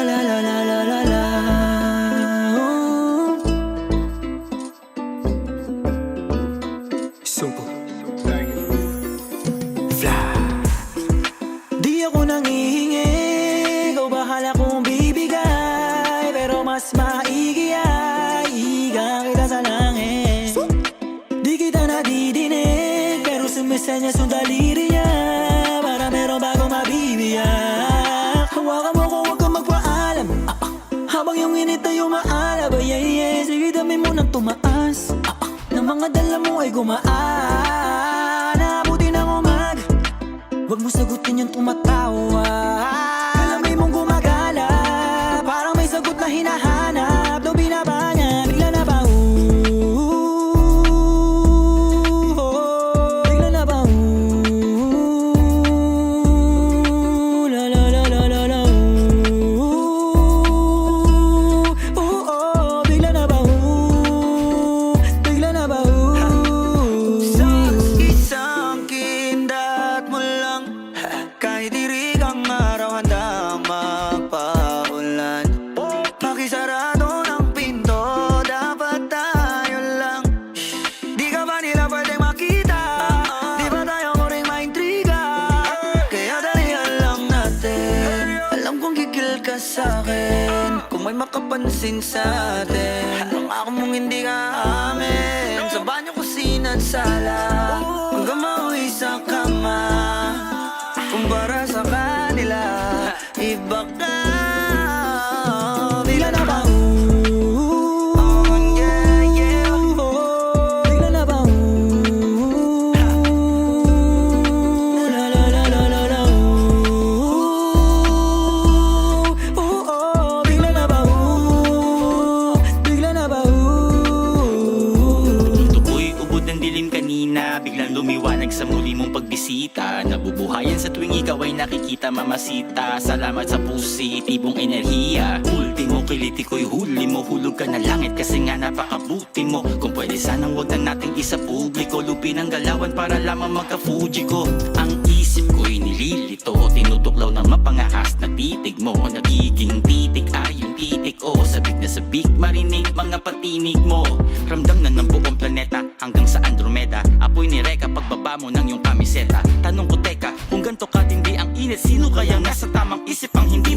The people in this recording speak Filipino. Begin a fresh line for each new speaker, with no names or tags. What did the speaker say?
la la la la la la. Sumpo Fly. Di ako nangihingi, ikaw bahala kong bibigay, pero mas maigi ay higa kita sa langit. Di kita nadidinig, pero sumisenyas yung daliri niya, para meron bago mabibiyak. Hawakan mo ko, huwag kang magpaalam, habang yung init ay umaalab. Sige, dami mo nang tumaas, ng mga dala mo ay gumaan. Naabuti ng umaga, huwag mo sagutin yung tumatawa. Alamay mong gumagala, parang may sagot na hinahanap. Daw binaba niya, bigla na ba bigla na ba la la la la la la bigla na ba bigla na ba sa isang kindat mo lang, kahit dirig ang araw handang magpaulan. Makisarado ng pinto, dapat tayo lang. Di ka ba nila pwedeng makita? Di ba tayo mo rin maintriga? Kaya dalihan lang natin. Alam kong gigil ka sa'kin kung may makapansin sa'tin. Ang ako mong hindi ka amin, sa banyo, kusina at sala, hanggang mauwi sa kama. Kumpara sa kanila, iba ka. Bigla na ba yeah, yeah. Bigla na ba la la la la la la bigla na ba bigla na ba
Tukoy ubod ng dilim kanina, biglang lumiwanag sa muli mong pagbisita. Nabubuhayan sa tuwing ikaw ay nakikita, mamasita. Salamat sa positibong enerhiya. Ultimo kiliti ko'y huli mo, hulog ka na langit kasi nga napakabuti mo. Kung pwede sanang wag na nating isa publiko, lupin ang galawan para lamang magka-Fuji ko. Ang isip ko'y nililito, tinutuklaw ng mapangahas na titig mo. Nagiging titik ay yung titik o sabik na sabik, marinig mga patinig mo. Ramdam na ng buong planeta hanggang sa Andromeda. Apoy ni Reka pagbaba mo ng iyong kamiseta. Tanong ko teka, kung ganto katindi ang init, sino kaya nasa tamang isip ang hindi